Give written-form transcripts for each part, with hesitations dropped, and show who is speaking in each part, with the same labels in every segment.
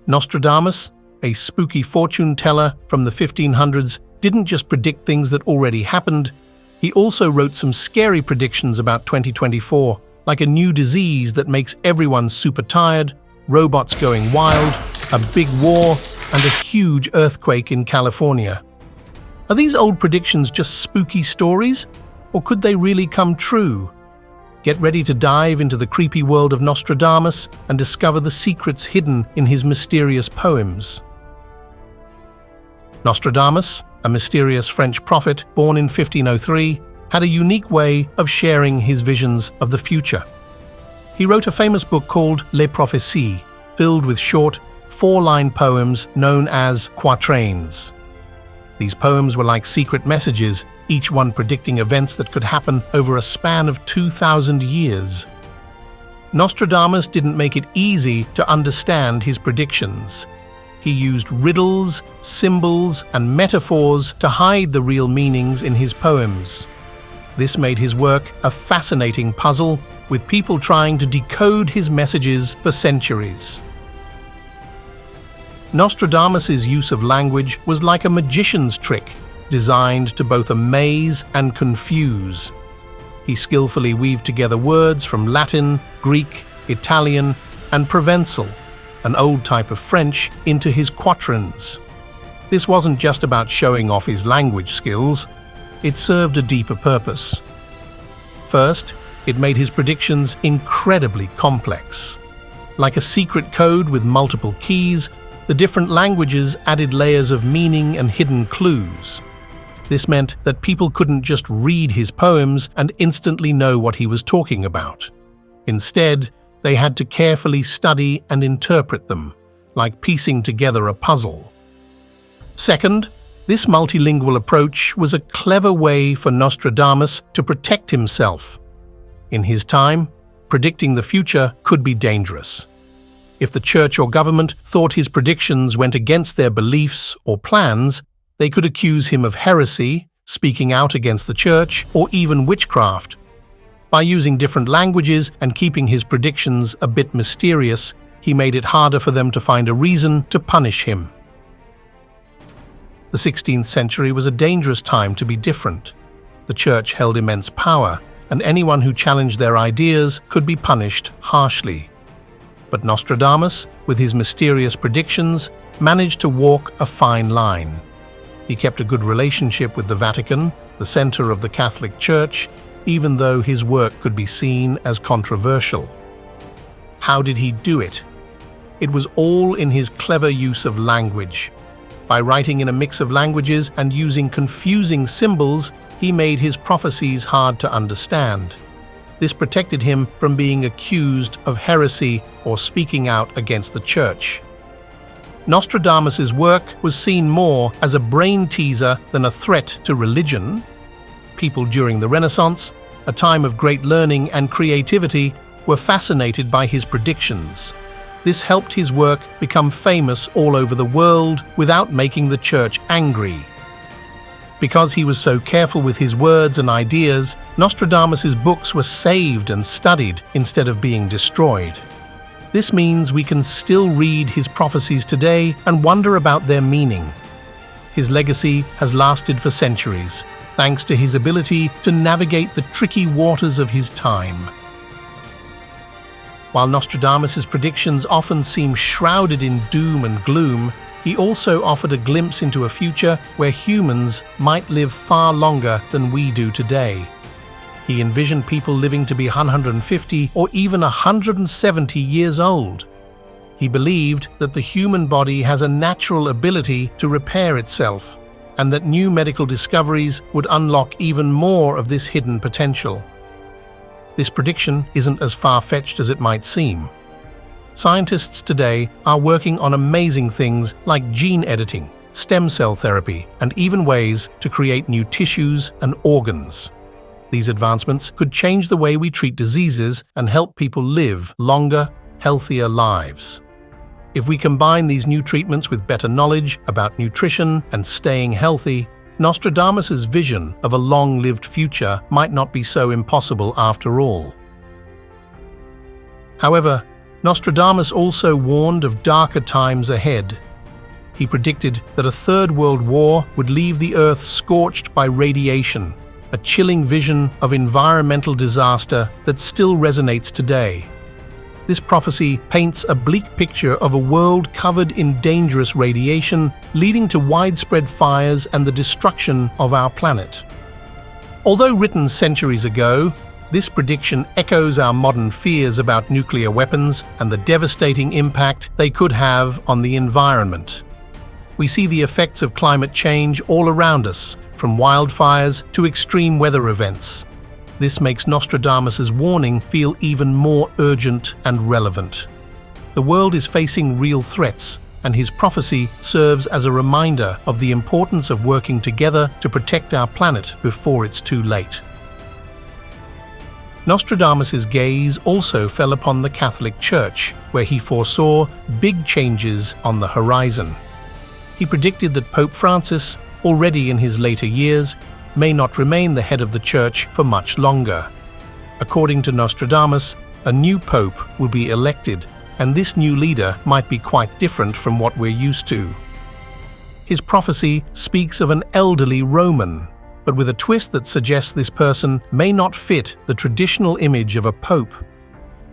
Speaker 1: Nostradamus, a spooky fortune teller from the 1500s, didn't just predict things that already happened, he also wrote some scary predictions about 2024, like a new disease that makes everyone super tired, robots going wild, a big war, and a huge earthquake in California. Are these old predictions just spooky stories, or could they really come true? Get ready to dive into the creepy world of Nostradamus and discover the secrets hidden in his mysterious poems. Nostradamus, a mysterious French prophet born in 1503, had a unique way of sharing his visions of the future. He wrote a famous book called Les Prophéties, filled with short, four-line poems known as quatrains. These poems were like secret messages, each one predicting events that could happen over a span of 2,000 years. Nostradamus didn't make it easy to understand his predictions. He used riddles, symbols, and metaphors to hide the real meanings in his poems. This made his work a fascinating puzzle, with people trying to decode his messages for centuries. Nostradamus's use of language was like a magician's trick, designed to both amaze and confuse. He skillfully weaved together words from Latin, Greek, Italian, and Provençal, an old type of French, into his quatrains. This wasn't just about showing off his language skills, it served a deeper purpose. First, it made his predictions incredibly complex. Like a secret code with multiple keys, the different languages added layers of meaning and hidden clues. This meant that people couldn't just read his poems and instantly know what he was talking about. Instead, they had to carefully study and interpret them, like piecing together a puzzle. Second, this multilingual approach was a clever way for Nostradamus to protect himself. In his time, predicting the future could be dangerous. If the church or government thought his predictions went against their beliefs or plans, they could accuse him of heresy, speaking out against the church, or even witchcraft. By using different languages and keeping his predictions a bit mysterious, he made it harder for them to find a reason to punish him. The 16th century was a dangerous time to be different. The church held immense power, and anyone who challenged their ideas could be punished harshly. But Nostradamus, with his mysterious predictions, managed to walk a fine line. He kept a good relationship with the Vatican, the center of the Catholic Church, even though his work could be seen as controversial. How did he do it? It was all in his clever use of language. By writing in a mix of languages and using confusing symbols, he made his prophecies hard to understand. This protected him from being accused of heresy or speaking out against the church. Nostradamus's work was seen more as a brain teaser than a threat to religion. People during the Renaissance, a time of great learning and creativity, were fascinated by his predictions. This helped his work become famous all over the world without making the church angry. Because he was so careful with his words and ideas, Nostradamus's books were saved and studied instead of being destroyed. This means we can still read his prophecies today and wonder about their meaning. His legacy has lasted for centuries, thanks to his ability to navigate the tricky waters of his time. While Nostradamus's predictions often seem shrouded in doom and gloom, he also offered a glimpse into a future where humans might live far longer than we do today. He envisioned people living to be 150 or even 170 years old. He believed that the human body has a natural ability to repair itself, and that new medical discoveries would unlock even more of this hidden potential. This prediction isn't as far-fetched as it might seem. Scientists today are working on amazing things like gene editing, stem cell therapy, and even ways to create new tissues and organs. These advancements could change the way we treat diseases and help people live longer, healthier lives. If we combine these new treatments with better knowledge about nutrition and staying healthy, Nostradamus's vision of a long-lived future might not be so impossible after all. However, Nostradamus also warned of darker times ahead. He predicted that a third world war would leave the Earth scorched by radiation, a chilling vision of environmental disaster that still resonates today. This prophecy paints a bleak picture of a world covered in dangerous radiation, leading to widespread fires and the destruction of our planet. Although written centuries ago, this prediction echoes our modern fears about nuclear weapons and the devastating impact they could have on the environment. We see the effects of climate change all around us, from wildfires to extreme weather events. This makes Nostradamus' warning feel even more urgent and relevant. The world is facing real threats, and his prophecy serves as a reminder of the importance of working together to protect our planet before it's too late. Nostradamus' gaze also fell upon the Catholic Church, where he foresaw big changes on the horizon. He predicted that Pope Francis, already in his later years, may not remain the head of the Church for much longer. According to Nostradamus, a new pope will be elected, and this new leader might be quite different from what we're used to. His prophecy speaks of an elderly Roman, but with a twist that suggests this person may not fit the traditional image of a pope.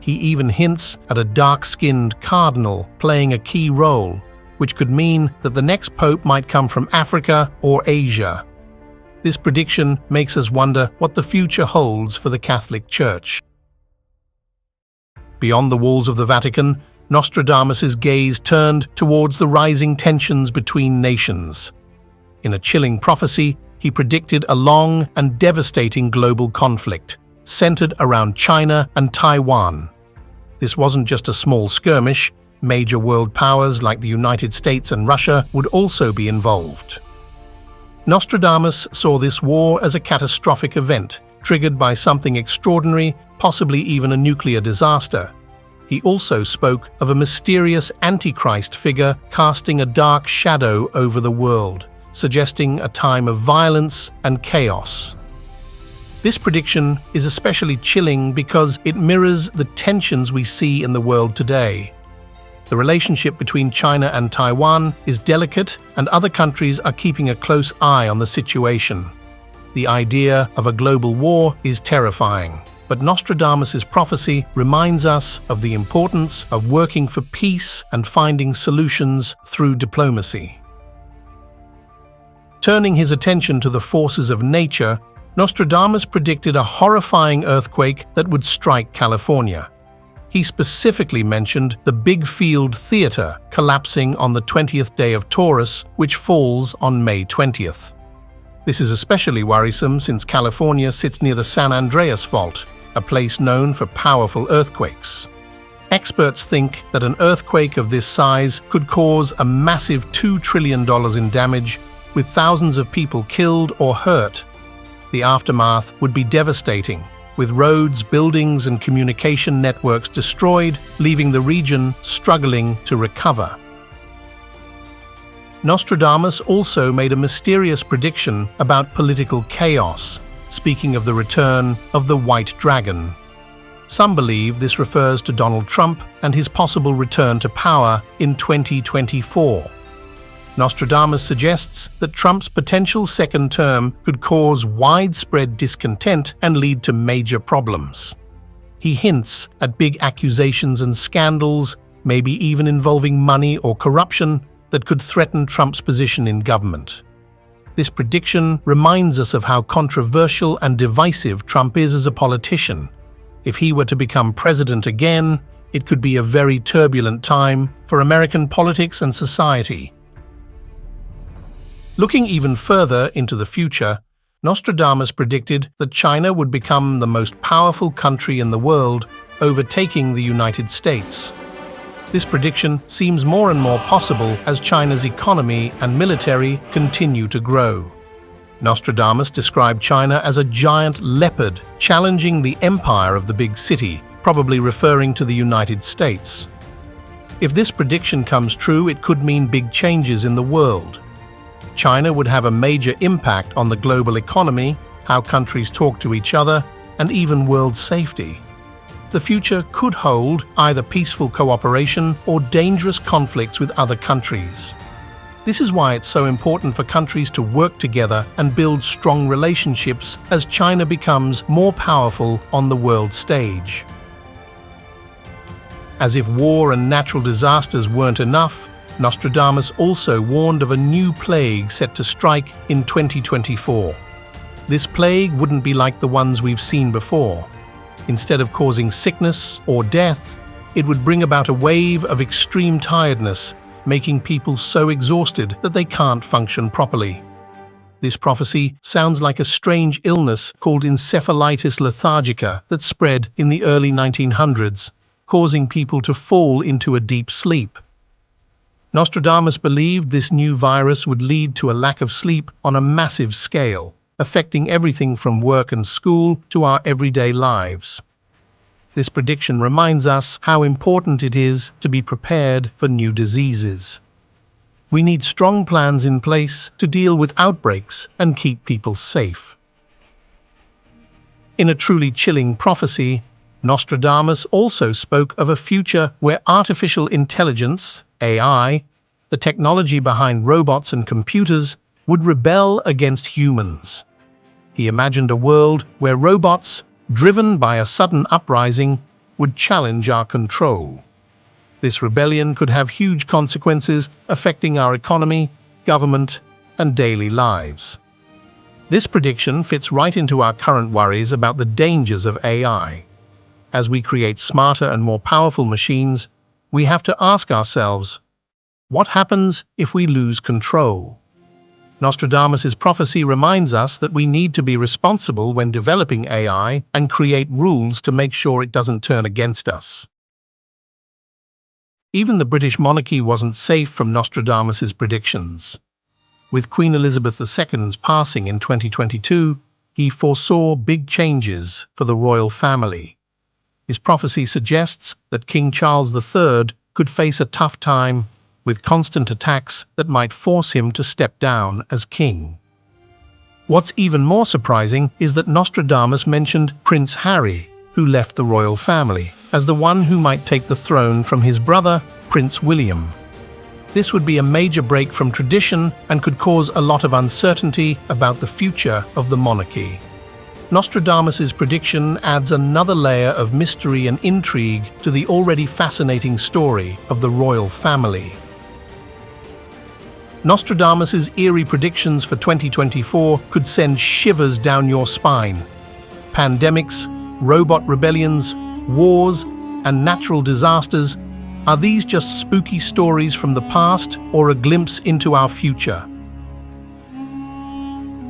Speaker 1: He even hints at a dark-skinned cardinal playing a key role, which could mean that the next pope might come from Africa or Asia. This prediction makes us wonder what the future holds for the Catholic Church. Beyond the walls of the Vatican, Nostradamus' gaze turned towards the rising tensions between nations. In a chilling prophecy, he predicted a long and devastating global conflict, centered around China and Taiwan. This wasn't just a small skirmish. Major world powers like the United States and Russia would also be involved. Nostradamus saw this war as a catastrophic event, triggered by something extraordinary, possibly even a nuclear disaster. He also spoke of a mysterious Antichrist figure casting a dark shadow over the world, suggesting a time of violence and chaos. This prediction is especially chilling because it mirrors the tensions we see in the world today. The relationship between China and Taiwan is delicate, and other countries are keeping a close eye on the situation. The idea of a global war is terrifying, but Nostradamus' prophecy reminds us of the importance of working for peace and finding solutions through diplomacy. Turning his attention to the forces of nature, Nostradamus predicted a horrifying earthquake that would strike California. He specifically mentioned the Big Field Theater collapsing on the 20th day of Taurus, which falls on May 20th. This is especially worrisome since California sits near the San Andreas Fault, a place known for powerful earthquakes. Experts think that an earthquake of this size could cause a massive $2 trillion in damage, with thousands of people killed or hurt. The aftermath would be devastating, with roads, buildings, and communication networks destroyed, leaving the region struggling to recover. Nostradamus also made a mysterious prediction about political chaos, speaking of the return of the White Dragon. Some believe this refers to Donald Trump and his possible return to power in 2024. Nostradamus suggests that Trump's potential second term could cause widespread discontent and lead to major problems. He hints at big accusations and scandals, maybe even involving money or corruption, that could threaten Trump's position in government. This prediction reminds us of how controversial and divisive Trump is as a politician. If he were to become president again, it could be a very turbulent time for American politics and society. Looking even further into the future, Nostradamus predicted that China would become the most powerful country in the world, overtaking the United States. This prediction seems more and more possible as China's economy and military continue to grow. Nostradamus described China as a giant leopard challenging the empire of the big city, probably referring to the United States. If this prediction comes true, it could mean big changes in the world. China would have a major impact on the global economy, how countries talk to each other, and even world safety. the future could hold either peaceful cooperation or dangerous conflicts with other countries. This is why it's so important for countries to work together and build strong relationships as China becomes more powerful on the world stage. As if war and natural disasters weren't enough, Nostradamus also warned of a new plague set to strike in 2024. This plague wouldn't be like the ones we've seen before. Instead of causing sickness or death, it would bring about a wave of extreme tiredness, making people so exhausted that they can't function properly. This prophecy sounds like a strange illness called encephalitis lethargica that spread in the early 1900s, causing people to fall into a deep sleep. Nostradamus believed this new virus would lead to a lack of sleep on a massive scale, affecting everything from work and school to our everyday lives. This prediction reminds us how important it is to be prepared for new diseases. We need strong plans in place to deal with outbreaks and keep people safe. In a truly chilling prophecy, Nostradamus also spoke of a future where artificial intelligence, AI, the technology behind robots and computers, would rebel against humans. He imagined a world where robots, driven by a sudden uprising, would challenge our control. This rebellion could have huge consequences affecting our economy, government, and daily lives. This prediction fits right into our current worries about the dangers of AI. As we create smarter and more powerful machines, we have to ask ourselves, what happens if we lose control? Nostradamus' prophecy reminds us that we need to be responsible when developing AI and create rules to make sure it doesn't turn against us. Even the British monarchy wasn't safe from Nostradamus' predictions. With Queen Elizabeth II's passing in 2022, he foresaw big changes for the royal family. His prophecy suggests that King Charles III could face a tough time, with constant attacks that might force him to step down as king. What's even more surprising is that Nostradamus mentioned Prince Harry, who left the royal family, as the one who might take the throne from his brother, Prince William. This would be a major break from tradition and could cause a lot of uncertainty about the future of the monarchy. Nostradamus' prediction adds another layer of mystery and intrigue to the already fascinating story of the royal family. Nostradamus' eerie predictions for 2024 could send shivers down your spine. Pandemics, robot rebellions, wars, and natural disasters, are these just spooky stories from the past or a glimpse into our future?